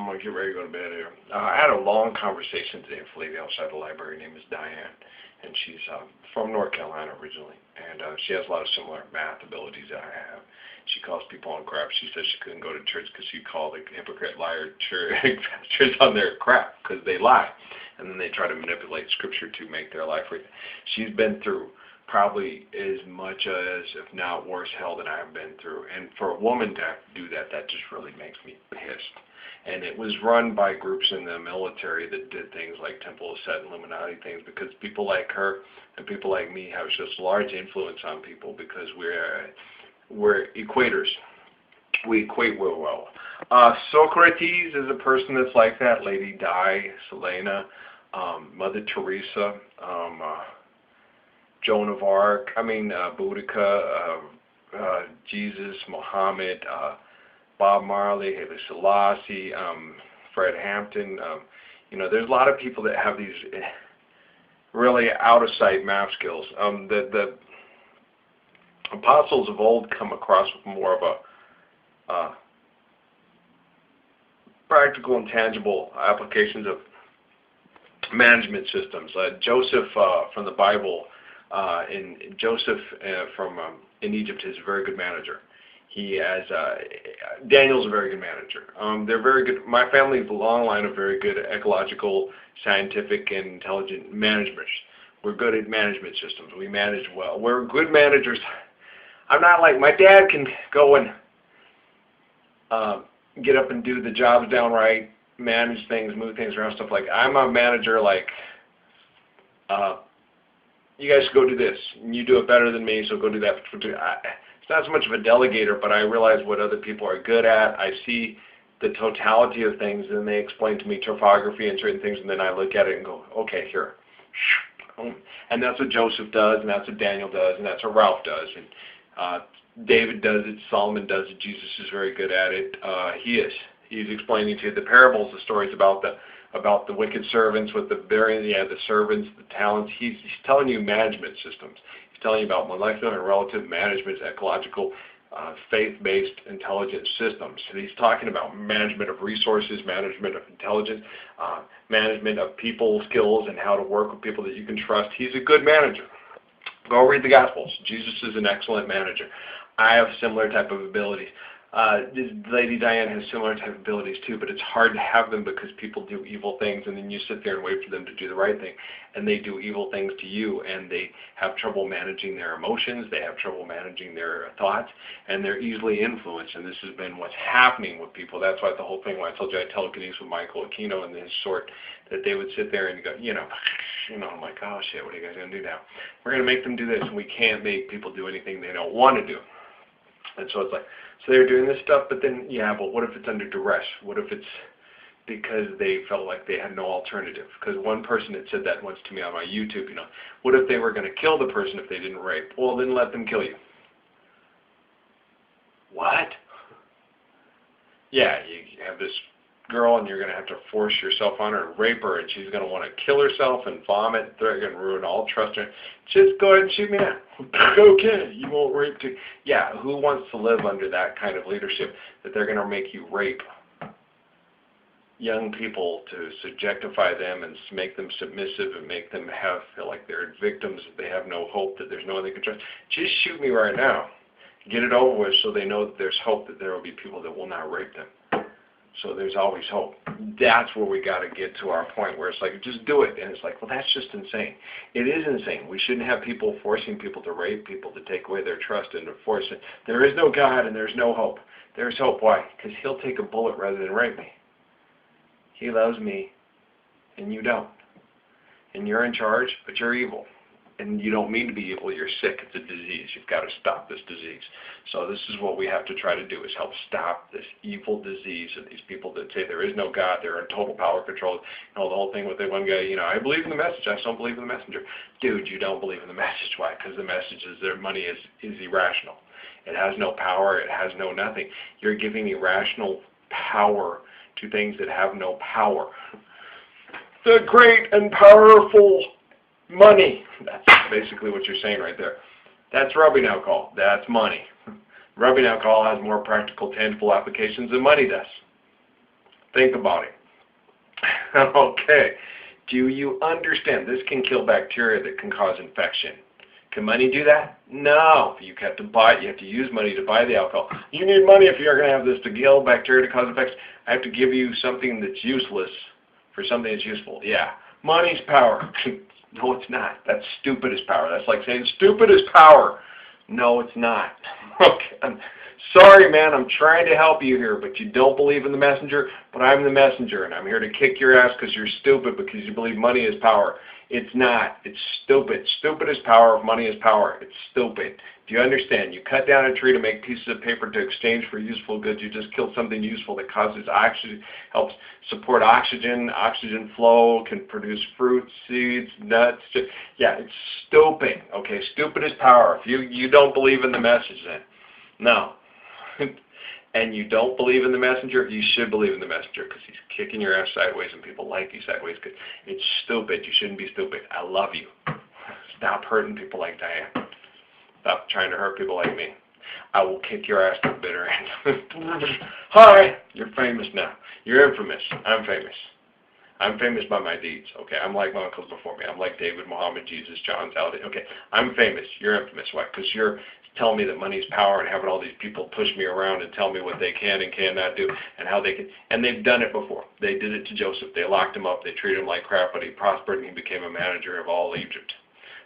I'm going to get ready to go to bed here. I had a long conversation today with a lady outside the library. Her name is Diane, and she's from North Carolina originally, and she has a lot of similar math abilities that I have. She calls people on crap. She says she couldn't go to church because she called the hypocrite liar church on their crap because they lie, and then they try to manipulate Scripture to make their life right. She's been through probably as much as, if not worse, hell than I've been through. And for a woman to have to do that, that just really makes me pissed. And it was run by groups in the military that did things like Temple of Set and Illuminati things, because people like her and people like me have just large influence on people because we're equators. We equate real well. Socrates is a person that's like that. Lady Di, Selena, Mother Teresa, Joan of Arc, Boudica, Jesus, Muhammad, Bob Marley, Haile Selassie, Fred Hampton. There's a lot of people that have these really out-of-sight math skills. The apostles of old come across with more of a practical and tangible applications of management systems. Joseph from the Bible, Joseph in Egypt is a very good manager. He has Daniel's a very good manager. They're very good. My family's a long line of very good ecological, scientific, and intelligent managers. We're good at management systems. We manage well. We're good managers. I'm not like my dad can go and get up and do the jobs downright, manage things, move things around, stuff like that. I'm a manager like, you guys go do this, and you do it better than me, so go do that. It's not so much of a delegator, but I realize what other people are good at. I see the totality of things, and they explain to me topography and certain things, and then I look at it and go, okay, here. And that's what Joseph does, and that's what Daniel does, and that's what Ralph does. And David does it, Solomon does it, Jesus is very good at it. He's explaining to you the parables, the stories about the wicked servants with the servants, the talents. He's telling you management systems. He's telling you about molecular and relative management, ecological, faith-based intelligence systems. And he's talking about management of resources, management of intelligence, management of people skills, and how to work with people that you can trust. He's a good manager. Go read the Gospels. Jesus is an excellent manager. I have similar type of abilities. Lady Diane has similar type of abilities too, but it's hard to have them because people do evil things, and then you sit there and wait for them to do the right thing, and they do evil things to you, and they have trouble managing their emotions, they have trouble managing their thoughts, and they're easily influenced, and this has been what's happening with people. That's why the whole thing, when I told you I telekinesis with Michael Aquino and his sort, that they would sit there and go, I'm like, oh shit, what are you guys going to do now? We're going to make them do this, and we can't make people do anything they don't want to do. And so it's like, so they're doing this stuff, but then, but what if it's under duress? What if it's because they felt like they had no alternative? Because one person had said that once to me on my YouTube, what if they were going to kill the person if they didn't rape? Well, then let them kill you. What? Yeah, you have this girl and you're going to have to force yourself on her and rape her, and she's going to want to kill herself and vomit. They're going to ruin all trust in her. Just go ahead and shoot me now. Okay, you won't rape too. Yeah, who wants to live under that kind of leadership that they're going to make you rape young people to subjectify them and make them submissive and make them feel like they're victims, that they have no hope, that there's no one they can trust? Just shoot me right now. Get it over with so they know that there's hope, that there will be people that will not rape them. So there's always hope. That's where we got to get to our point where it's like, just do it. And it's like, well, that's just insane. It is insane. We shouldn't have people forcing people to rape people, to take away their trust and to force it. There is no God and there's no hope. There's hope. Why? Because he'll take a bullet rather than rape me. He loves me and you don't. And you're in charge, but you're evil. And you don't mean to be evil, you're sick, it's a disease. You've got to stop this disease. So this is what we have to try to do, is help stop this evil disease of these people that say there is no God, they're in total power control. The whole thing with the one guy, I believe in the message, I just don't believe in the messenger. Dude, you don't believe in the message. Why? Because the message is their money is irrational. It has no power, it has no nothing. You're giving irrational power to things that have no power. The great and powerful money. That's basically what you're saying right there. That's rubbing alcohol. That's money. Rubbing alcohol has more practical, tangible applications than money does. Think about it. Okay. Do you understand? This can kill bacteria that can cause infection. Can money do that? No. You have to buy. You have to use money to buy the alcohol. You need money if you're going to have this to kill bacteria to cause infection. I have to give you something that's useless for something that's useful. Yeah. Money's power. No, it's not. That's stupid as power. That's like saying stupid is power. No, it's not. Okay. I'm sorry, man. I'm trying to help you here, but you don't believe in the messenger. But I'm the messenger, and I'm here to kick your ass because you're stupid because you believe money is power. It's not. It's stupid. Stupid is power. Money is power. It's stupid. Do you understand? You cut down a tree to make pieces of paper to exchange for useful goods. You just killed something useful that causes oxygen, helps support oxygen flow, can produce fruits, seeds, nuts. Yeah, it's stupid. Okay, stupid is power. If you don't believe in the message, then no. And you don't believe in the messenger, you should believe in the messenger because he's kicking your ass sideways and people like you sideways because it's stupid. You shouldn't be stupid. I love you. Stop hurting people like Diane. Stop trying to hurt people like me. I will kick your ass to the bitter end. Hi, you're famous now. You're infamous. I'm famous. I'm famous by my deeds, okay? I'm like my uncles before me. I'm like David, Muhammad, Jesus, John, Saladin. Okay, I'm famous. You're infamous. Why? Because you're telling me that money's power and having all these people push me around and tell me what they can and cannot do and how they can. And they've done it before. They did it to Joseph. They locked him up. They treated him like crap, but he prospered and he became a manager of all Egypt.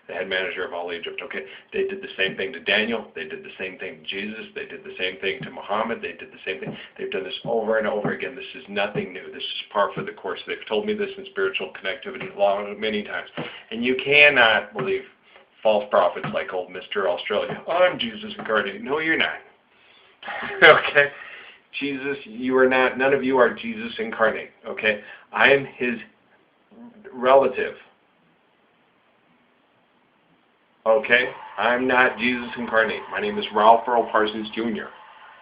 The head manager of all Egypt, okay? They did the same thing to Daniel. They did the same thing to Jesus. They did the same thing to Muhammad. They did the same thing. They've done this over and over again. This is nothing new. This is par for the course. They've told me this in spiritual connectivity many times. And you cannot believe false prophets like old Mr. Australia. I'm Jesus incarnate. No, you're not. Okay? Jesus, you are not. None of you are Jesus incarnate, okay? I am his relative. Okay? I'm not Jesus incarnate. My name is Ralph Earl Parsons Jr.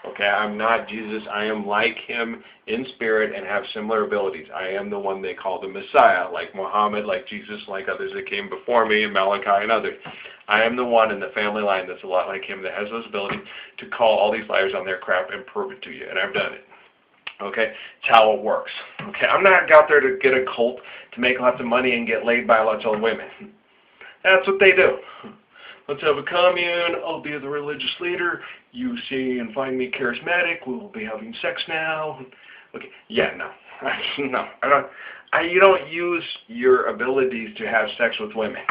Okay? I'm not Jesus. I am like him in spirit and have similar abilities. I am the one they call the Messiah, like Muhammad, like Jesus, like others that came before me, and Malachi and others. I am the one in the family line that's a lot like him that has those abilities to call all these liars on their crap and prove it to you, and I've done it. Okay? It's how it works. Okay? I'm not out there to get a cult to make lots of money and get laid by lots of women. That's what they do. Let's have a commune. I'll be the religious leader. You see and find me charismatic. We'll be having sex now. Okay. Yeah, no. No. You don't use your abilities to have sex with women.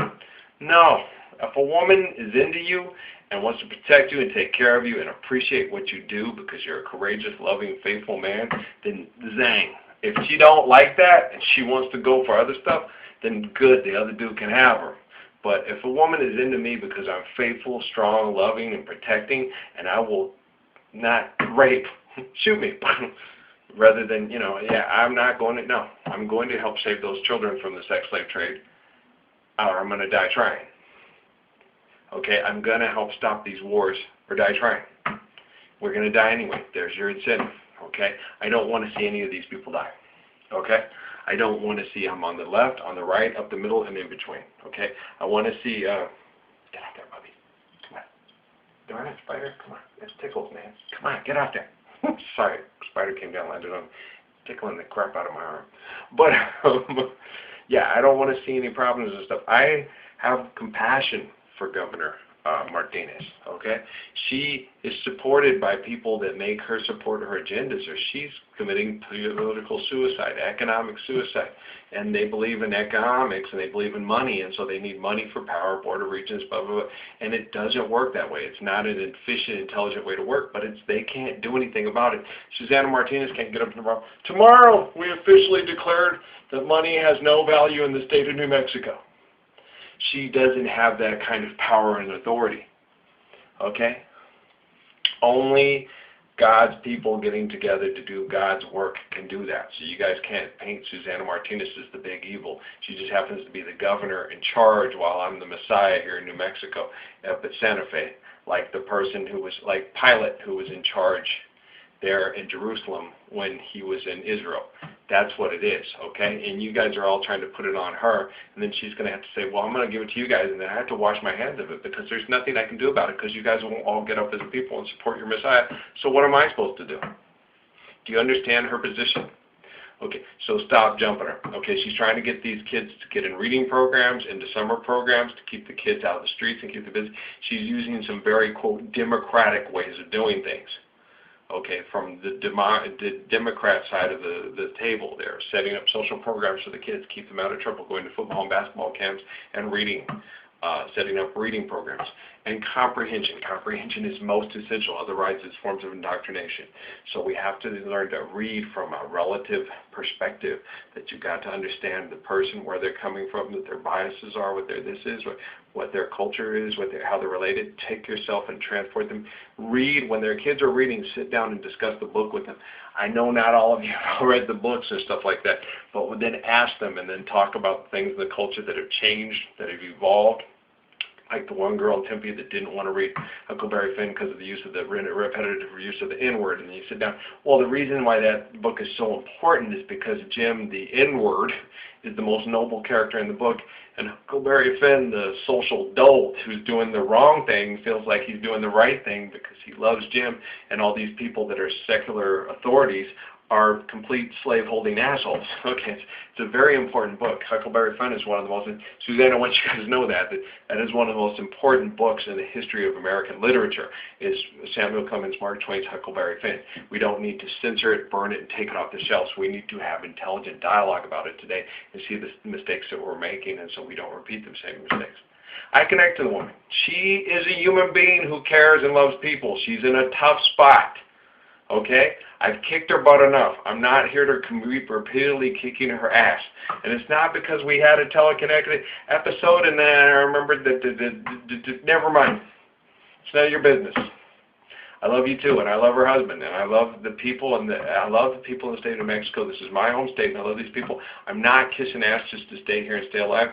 No. If a woman is into you and wants to protect you and take care of you and appreciate what you do because you're a courageous, loving, faithful man, then zang. If she don't like that and she wants to go for other stuff, then good. The other dude can have her. But if a woman is into me because I'm faithful, strong, loving, and protecting, and I will not rape, shoot me, rather than, yeah, I'm not going to, no, I'm going to help save those children from the sex slave trade, or I'm going to die trying. Okay, I'm going to help stop these wars or die trying. We're going to die anyway. There's your incentive. Okay, I don't want to see any of these people die. Okay. I don't want to see I'm on the left, on the right, up the middle, and in between. Okay? I want to see, get out there, Bubby. Come on. Darn it, spider. Come on. That's tickles, man. Come on, get out there. Sorry, spider came down, landed on, tickling the crap out of my arm. But, yeah, I don't want to see any problems and stuff. I have compassion for Governor Martinez, okay? She is supported by people that make her support her agendas, or she's committing political suicide, economic suicide. And they believe in economics, and they believe in money, and so they need money for power, Board of Regents, blah, blah, blah. And it doesn't work that way. It's not an efficient, intelligent way to work, but they can't do anything about it. Susana Martinez can't get up tomorrow. Tomorrow, we officially declared that money has no value in the state of New Mexico. She doesn't have that kind of power and authority, okay? Only God's people getting together to do God's work can do that. So you guys can't paint Susana Martinez as the big evil. She just happens to be the governor in charge while I'm the Messiah here in New Mexico up at Santa Fe, like the person who was, like Pilate, who was in charge there in Jerusalem when he was in Israel. That's what it is, okay? And you guys are all trying to put it on her, and then she's going to have to say, well, I'm going to give it to you guys, and then I have to wash my hands of it because there's nothing I can do about it because you guys won't all get up as a people and support your Messiah. So what am I supposed to do? Do you understand her position? Okay, so stop jumping her. Okay, she's trying to get these kids to get in reading programs, into summer programs, to keep the kids out of the streets and keep them busy. She's using some very, quote, democratic ways of doing things. Okay, from the Democrat side of the table there, setting up social programs for the kids, keep them out of trouble, going to football and basketball camps and reading, setting up reading programs. And comprehension. Comprehension is most essential, otherwise it's forms of indoctrination. So we have to learn to read from a relative perspective, that you've got to understand the person, where they're coming from, that their biases are, what their this is, what their culture is, how they're related. Take yourself and transport them. Read. When their kids are reading, sit down and discuss the book with them. I know not all of you have read the books and stuff like that, but then ask them and then talk about things in the culture that have changed, that have evolved. Like the one girl in Tempe that didn't want to read Huckleberry Finn because of the use of the repetitive use of the N-word, and you sit down. Well, the reason why that book is so important is because Jim, the N-word, is the most noble character in the book, and Huckleberry Finn, the social dolt who's doing the wrong thing, feels like he's doing the right thing because he loves Jim, and all these people that are secular authorities are complete slave-holding assholes. Okay, it's a very important book. Huckleberry Finn is one of the most, Susanna, I want you guys to know that is one of the most important books in the history of American literature, is Samuel Clemens Mark Twain's Huckleberry Finn. We don't need to censor it, burn it, and take it off the shelves. We need to have intelligent dialogue about it today and see the mistakes that we're making, and so we don't repeat the same mistakes. I connect to the woman. She is a human being who cares and loves people. She's in a tough spot. Okay? I've kicked her butt enough. I'm not here to keep repeatedly kicking her ass. And it's not because we had a teleconnected episode and then I remembered that, never mind. It's none of your business. I love you too, and I love her husband, and I love the people, I love the people in the state of New Mexico. This is my home state, and I love these people. I'm not kissing ass just to stay here and stay alive.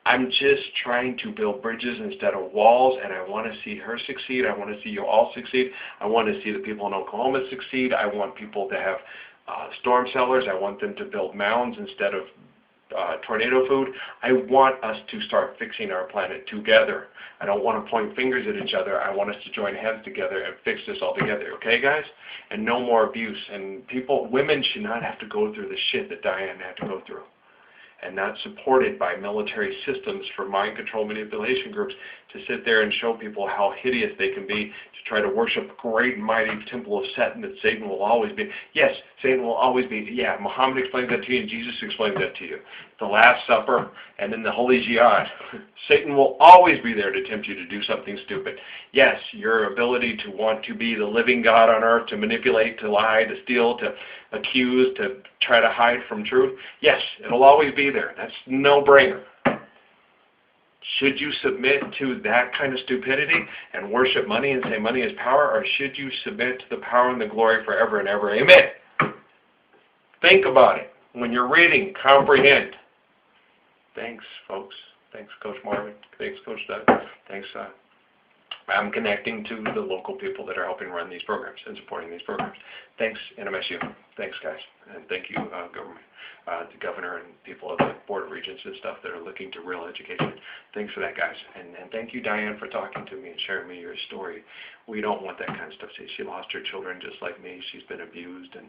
I'm just trying to build bridges instead of walls, and I want to see her succeed. I want to see you all succeed. I want to see the people in Oklahoma succeed. I want people to have storm cellars. I want them to build mounds instead of tornado food. I want us to start fixing our planet together. I don't want to point fingers at each other. I want us to join heads together and fix this all together. Okay, guys? And no more abuse. And women should not have to go through the shit that Diane had to go through, and not supported by military systems for mind control manipulation groups to sit there and show people how hideous they can be, to try to worship a great and mighty temple of Satan that Satan will always be. Yes, Satan will always be. Yeah, Muhammad explains that to you and Jesus explains that to you. The Last Supper and then the Holy Jihad. Satan will always be there to tempt you to do something stupid. Yes, your ability to want to be the living God on earth, to manipulate, to lie, to steal, to accuse, to try to hide from truth. Yes, it'll always be there. That's no-brainer. Should you submit to that kind of stupidity and worship money and say money is power, or should you submit to the power and the glory forever and ever? Amen. Think about it. When you're reading, comprehend. Thanks, folks. Thanks, Coach Marvin. Thanks, Coach Doug. Thanks. I'm connecting to the local people that are helping run these programs and supporting these programs. Thanks, NMSU. Thanks, guys. And thank you, government, the governor and people of the Board of Regents and stuff that are looking to real education. Thanks for that, guys. And thank you, Diane, for talking to me and sharing me your story. We don't want that kind of stuff. See, she lost her children just like me. She's been abused and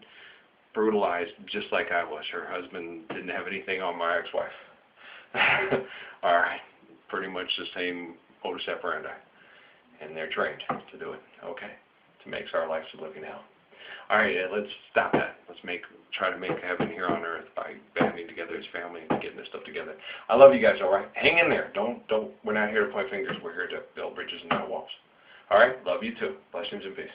brutalized just like I was. Her husband didn't have anything on my ex-wife. All right. Pretty much the same modus operandi. And they're trained to do it, okay? To make our lives a living hell. All right, let's stop that. Let's try to make heaven here on earth by banding together as family and getting this stuff together. I love you guys, all right? Hang in there. We're not here to point fingers. We're here to build bridges and not walls. All right? Love you too. Blessings and peace.